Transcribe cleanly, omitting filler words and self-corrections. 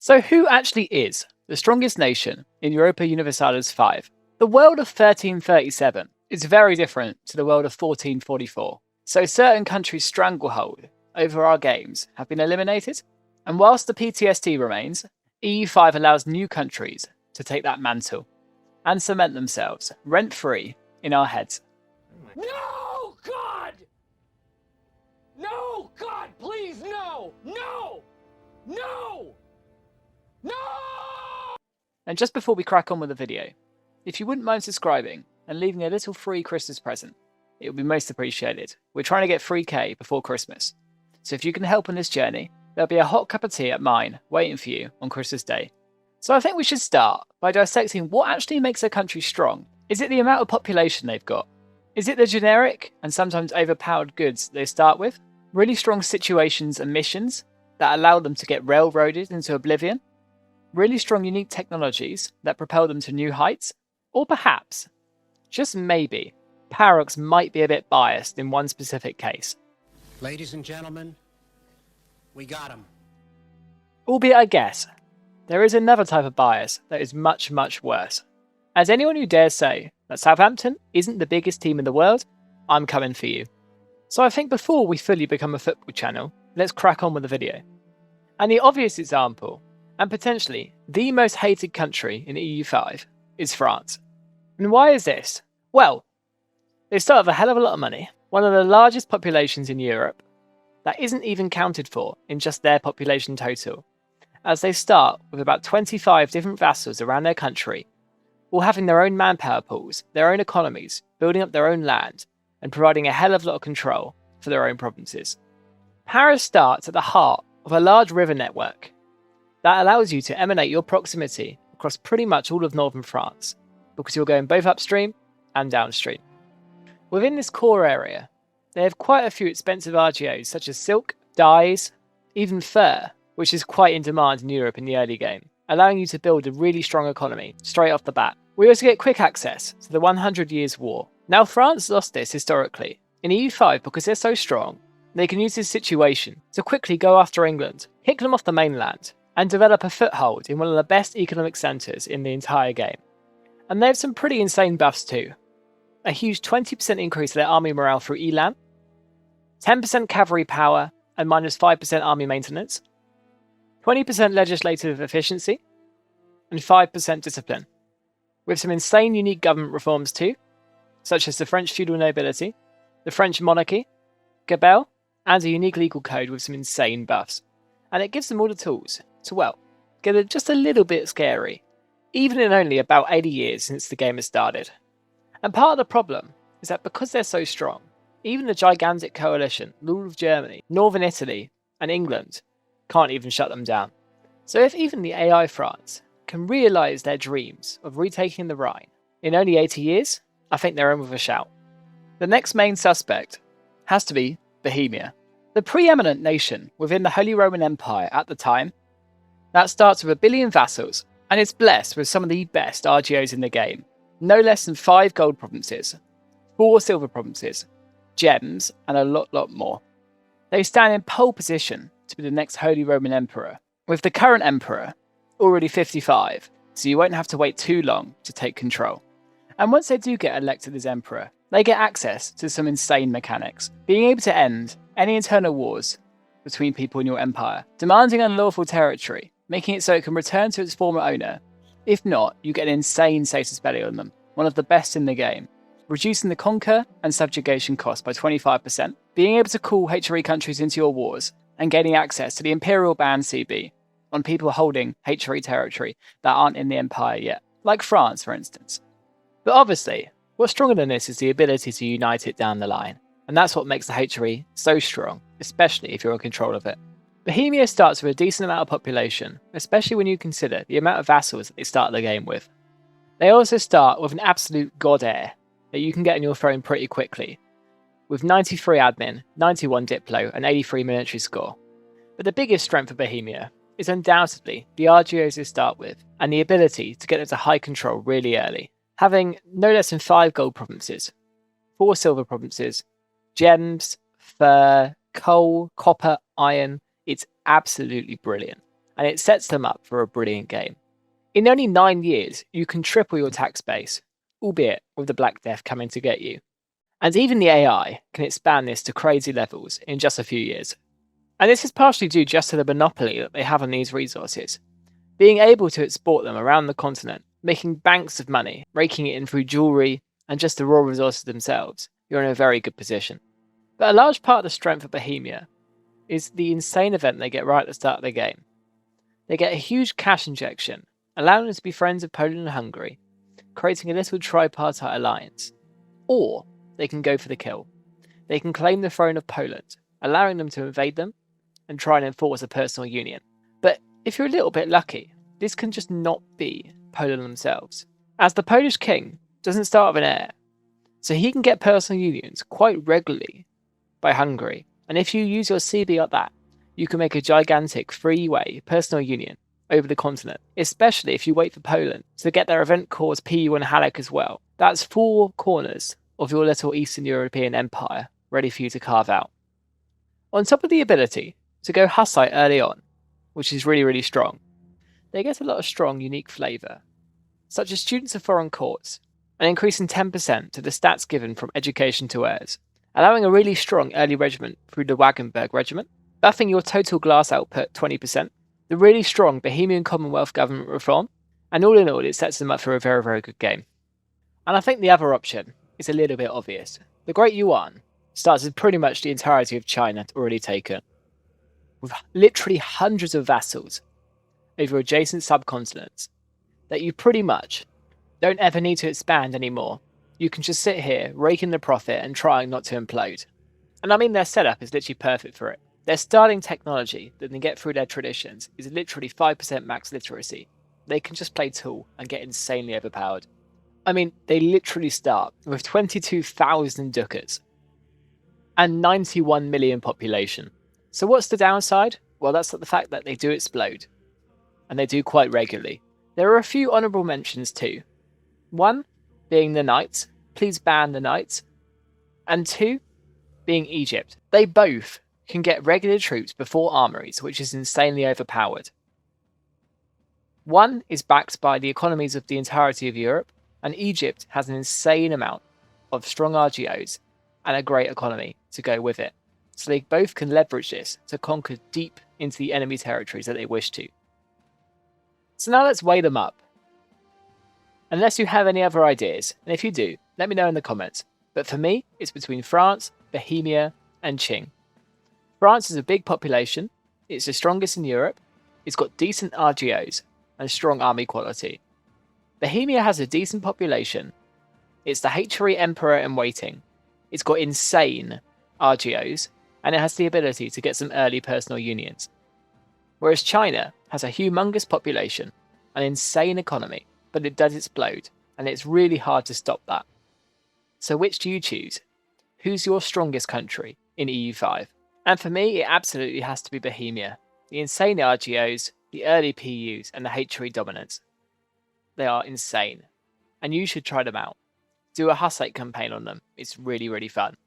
So who actually is the strongest nation in Europa Universalis V? The world of 1337 is very different to the world of 1444, so certain countries' stranglehold over our games have been eliminated, and whilst the PTSD remains, EU5 allows new countries to take that mantle and cement themselves rent-free in our heads. No, God! No, God, please, no! No! No! No! And just before we crack on with the video, if you wouldn't mind subscribing and leaving a little free Christmas present, it would be most appreciated. We're trying to get 3k before Christmas, so if you can help on this journey, there'll be a hot cup of tea at mine waiting for you on Christmas Day. So I think we should start by dissecting what actually makes a country strong. Is it the amount of population they've got? Is it the generic and sometimes overpowered goods they start with? Really strong situations and missions that allow them to get railroaded into oblivion? Really strong unique technologies that propel them to new heights? Or perhaps, just maybe, Paradox might be a bit biased in one specific case. Ladies and gentlemen, we got him. Albeit I guess, there is another type of bias that is much, much worse. As anyone who dares say that Southampton isn't the biggest team in the world, I'm coming for you. So I think before we fully become a football channel, let's crack on with the video. And the obvious example, and potentially the most hated country in EU5, is France. And why is this? Well, they start with a hell of a lot of money, one of the largest populations in Europe, that isn't even counted for in just their population total, as they start with about 25 different vassals around their country, all having their own manpower pools, their own economies, building up their own land, and providing a hell of a lot of control for their own provinces. Paris starts at the heart of a large river network that allows you to emanate your proximity across pretty much all of northern France, because you're going both upstream and downstream. Within this core area, they have quite a few expensive RGOs such as silk, dyes, even fur, which is quite in demand in Europe in the early game, allowing you to build a really strong economy straight off the bat. We also get quick access to the 100 Years' War. Now France lost this historically. In EU5, because they're so strong, they can use this situation to quickly go after England, kick them off the mainland, and develop a foothold in one of the best economic centres in the entire game. And they have some pretty insane buffs too. A huge 20% increase to their army morale through Elan, 10% cavalry power and minus 5% army maintenance, 20% legislative efficiency, and 5% discipline, with some insane unique government reforms too, such as the French feudal nobility, the French monarchy, Gabelle, and a unique legal code with some insane buffs. And it gives them all the tools to, well, get it just a little bit scary, even in only about 80 years since the game has started. And part of the problem is that because they're so strong, even the gigantic coalition, rule of Germany, Northern Italy, and England can't even shut them down. So if even the AI France can realise their dreams of retaking the Rhine in only 80 years, I think they're in with a shout. The next main suspect has to be Bohemia, the preeminent nation within the Holy Roman Empire at the time. That starts with 1 billion vassals, and is blessed with some of the best RGOs in the game. No less than 5 gold provinces, 4 silver provinces, gems, and a lot more. They stand in pole position to be the next Holy Roman Emperor, with the current Emperor already 55, so you won't have to wait too long to take control. And once they do get elected as Emperor, they get access to some insane mechanics, being able to end any internal wars between people in your empire, demanding unlawful territory, making it so it can return to its former owner. If not, you get an insane status belly on them, one of the best in the game, reducing the conquer and subjugation cost by 25%, being able to call HRE countries into your wars, and gaining access to the Imperial Ban CB on people holding HRE territory that aren't in the Empire yet, like France for instance. But obviously, what's stronger than this is the ability to unite it down the line, and that's what makes the HRE so strong, especially if you're in control of it. Bohemia starts with a decent amount of population, especially when you consider the amount of vassals that they start the game with. They also start with an absolute god heir that you can get on your throne pretty quickly, with 93 admin, 91 diplo, and 83 military score. But the biggest strength of Bohemia is undoubtedly the RGOs they start with, and the ability to get them to high control really early, having no less than 5 gold provinces, 4 silver provinces, gems, fur, coal, copper, iron. It's absolutely brilliant. and it sets them up for a brilliant game. In only 9 years, you can triple your tax base, albeit with the Black Death coming to get you. And even the AI can expand this to crazy levels in just a few years. And this is partially due just to the monopoly that they have on these resources. Being able to export them around the continent, making banks of money, raking it in through jewellery and just the raw resources themselves, you're in a very good position. But a large part of the strength of Bohemia is the insane event they get right at the start of the game. They get a huge cash injection, allowing them to be friends of Poland and Hungary, creating a little tripartite alliance. Or they can go for the kill. They can claim the throne of Poland, allowing them to invade them and try and enforce a personal union. But if you're a little bit lucky, this can just not be Poland themselves, as the Polish king doesn't start with an heir, so he can get personal unions quite regularly by Hungary, and if you use your CB at that, you can make a gigantic three-way personal union over the continent, especially if you wait for Poland to get their event cause PU and Halleck as well. That's 4 corners of your little Eastern European empire ready for you to carve out. On top of the ability to go Hussite early on, which is really, really strong, they get a lot of strong, unique flavour, such as students of foreign courts, and increasing 10% to the stats given from education to heirs, allowing a really strong early regiment through the Wagenburg regiment, buffing your total glass output 20%, the really strong Bohemian Commonwealth government reform, and all in all it sets them up for a very, very good game. And I think the other option is a little bit obvious. The Great Yuan starts with pretty much the entirety of China already taken, with literally hundreds of vassals over adjacent subcontinents that you pretty much don't ever need to expand anymore. You can just sit here, raking the profit and trying not to implode. And I mean, their setup is literally perfect for it. Their starting technology that they get through their traditions is literally 5% max literacy. They can just play Tool and get insanely overpowered. I mean, they literally start with 22,000 ducats and 91 million population. So what's the downside? Well, that's the fact that they do explode, and they do quite regularly. There are a few honourable mentions too. 1 being the Knights, please ban the Knights, and 2 being Egypt. They both can get regular troops before armories, which is insanely overpowered. 1 is backed by the economies of the entirety of Europe, and Egypt has an insane amount of strong RGOs and a great economy to go with it. So they both can leverage this to conquer deep into the enemy territories that they wish to. So now let's weigh them up. Unless you have any other ideas, and if you do, let me know in the comments. But for me, it's between France, Bohemia, and Qing. France is a big population, it's the strongest in Europe, it's got decent RGOs, and strong army quality. Bohemia has a decent population, it's the H3 Emperor in waiting, it's got insane RGOs, and it has the ability to get some early personal unions. Whereas China has a humongous population, an insane economy, but it does explode, and it's really hard to stop that. So which do you choose? Who's your strongest country in EU5? And for me, it absolutely has to be Bohemia. The insane RGOs, the early PUs, and the H3 dominance. They are insane, and you should try them out. Do a Hussite campaign on them, it's really, really fun.